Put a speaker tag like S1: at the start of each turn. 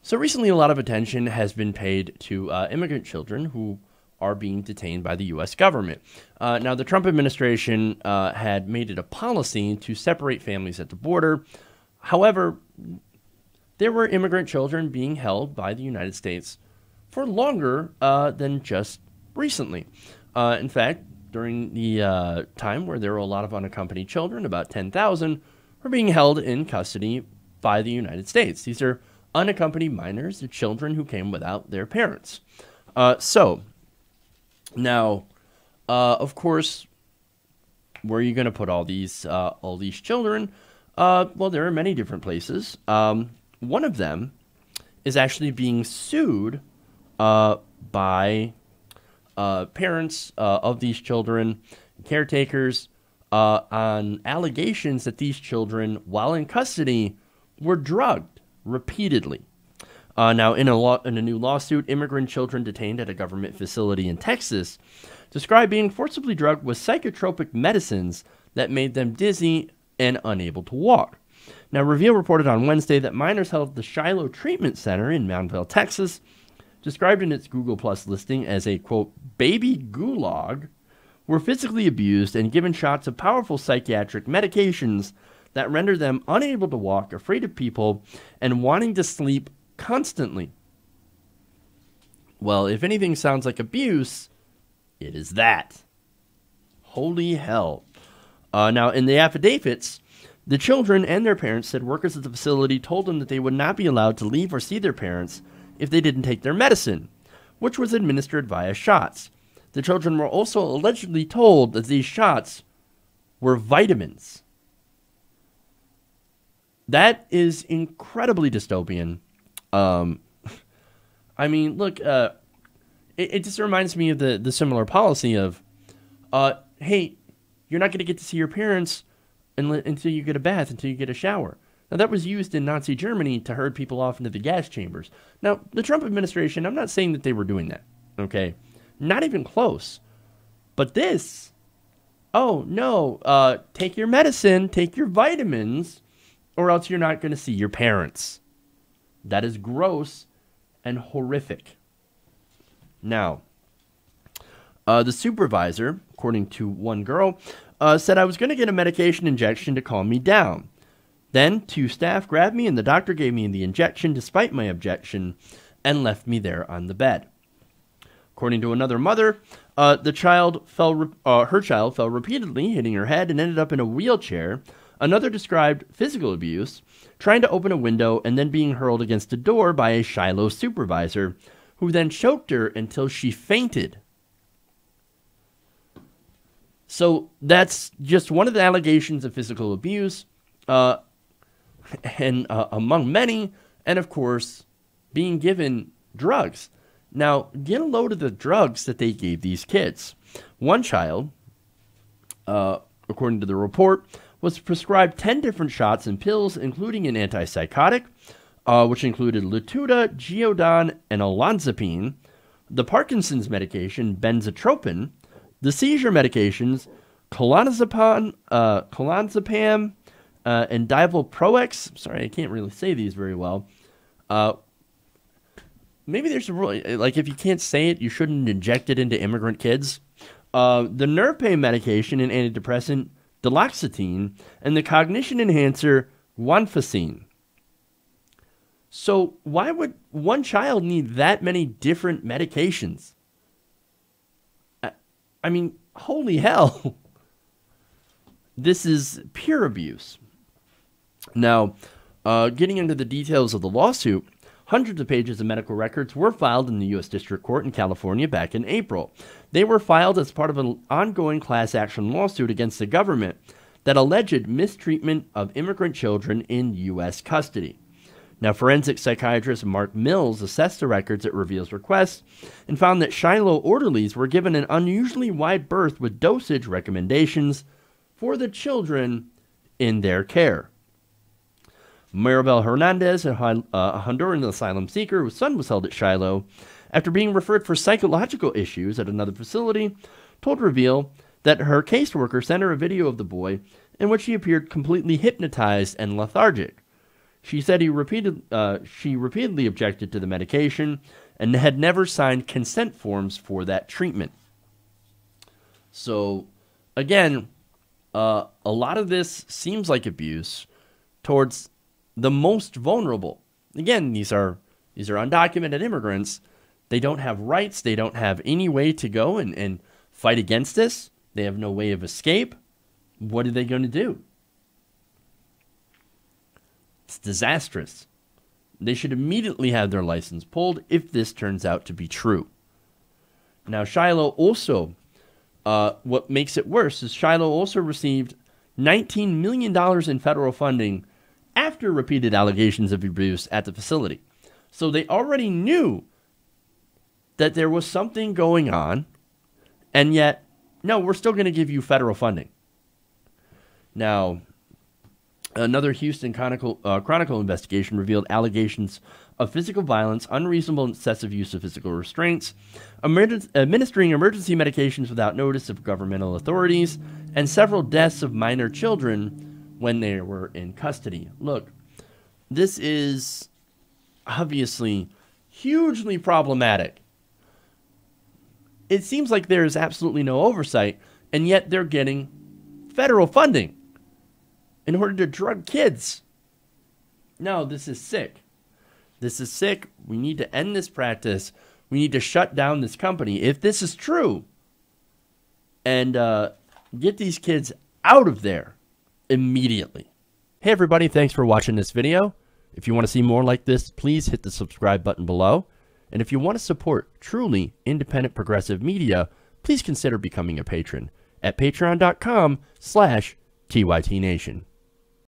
S1: So recently, a lot of attention has been paid to immigrant children who are being detained by the U.S. government. Now, the Trump administration had made it a policy to separate families at the border. However, there were immigrant children being held by the United States for longer than just recently. In fact, during the time where there were a lot of unaccompanied children, about 10,000 were being held in custody by the United States. These are unaccompanied minors, the children who came without their parents. Now, of course, where are you going to put all these children? Well, there are many different places. One of them is actually being sued by parents of these children, caretakers, on allegations that these children, while in custody, were drugged repeatedly. Now, in a new lawsuit, immigrant children detained at a government facility in Texas described being forcibly drugged with psychotropic medicines that made them dizzy and unable to walk. Now, Reveal reported on Wednesday that minors held at the Shiloh Treatment Center in Mountville, Texas, described in its Google Plus listing as a, quote, baby gulag, were physically abused and given shots of powerful psychiatric medications that render them unable to walk, afraid of people, and wanting to sleep constantly. Well, if anything sounds like abuse, it is that. Holy hell. Now, in the affidavits, the children and their parents said workers at the facility told them that they would not be allowed to leave or see their parents if they didn't take their medicine, which was administered via shots. The children were also allegedly told that these shots were vitamins. That is incredibly dystopian. I mean, look, it just reminds me of the similar policy of, hey, you're not going to get to see your parents until you get a bath, until you get a shower. Now, that was used in Nazi Germany to herd people off into the gas chambers. Now, the Trump administration, I'm not saying that they were doing that, okay? Not even close. But this, oh, no, take your medicine, take your vitamins, or else you're not going to see your parents. That is gross and horrific. Now, the supervisor, according to one girl, said I was going to get a medication injection to calm me down. Then, two staff grabbed me and the doctor gave me the injection despite my objection and left me there on the bed. According to another mother, her child fell repeatedly, hitting her head and ended up in a wheelchair. Another described physical abuse, trying to open a window and then being hurled against a door by a Shiloh supervisor, who then choked her until she fainted. So that's just one of the allegations of physical abuse, and among many, and of course, being given drugs. Now, get a load of the drugs that they gave these kids. One child, according to the report, was prescribed 10 different shots and pills, including an antipsychotic, which included Latuda, Geodon, and olanzapine, the Parkinson's medication, benzotropin, the seizure medications, clonazepam, and divalproex. Sorry, I can't really say these very well. Maybe there's a rule, like if you can't say it, you shouldn't inject it into immigrant kids. The nerve pain medication and antidepressant, duloxetine, and the cognition enhancer, guanfacine. So why would one child need that many different medications? I mean, holy hell. This is pure abuse. Now, getting into the details of the lawsuit, hundreds of pages of medical records were filed in the U.S. District Court in California back in April. They were filed as part of an ongoing class action lawsuit against the government that alleged mistreatment of immigrant children in U.S. custody. Now, forensic psychiatrist Mark Mills assessed the records at Reveal's request and found that Shiloh orderlies were given an unusually wide berth with dosage recommendations for the children in their care. Maribel Hernandez, a Honduran asylum seeker whose son was held at Shiloh after being referred for psychological issues at another facility, told Reveal that her caseworker sent her a video of the boy in which he appeared completely hypnotized and lethargic. She said she repeatedly objected to the medication and had never signed consent forms for that treatment. So, again, a lot of this seems like abuse towards the most vulnerable. Again, these are undocumented immigrants. They don't have rights. They don't have any way to go and fight against this. They have no way of escape. What are they going to do? It's disastrous. They should immediately have their license pulled if this turns out to be true. Now, Shiloh also, what makes it worse is Shiloh also received $19 million in federal funding after repeated allegations of abuse at the facility. So they already knew that there was something going on, and yet, no, we're still going to give you federal funding. Now, another Houston Chronicle investigation revealed allegations of physical violence, unreasonable and excessive use of physical restraints, administering emergency medications without notice of governmental authorities, and several deaths of minor children when they were in custody. Look, this is obviously hugely problematic. It seems like there is absolutely no oversight, and yet they're getting federal funding in order to drug kids. No, this is sick. This is sick. We need to end this practice. We need to shut down this company if this is true, and get these kids out of there immediately. Hey everybody, thanks for watching this video. If you want to see more like this, please hit the subscribe button below. And if you want to support truly independent progressive media, please consider becoming a patron at patreon.com/TYTNation.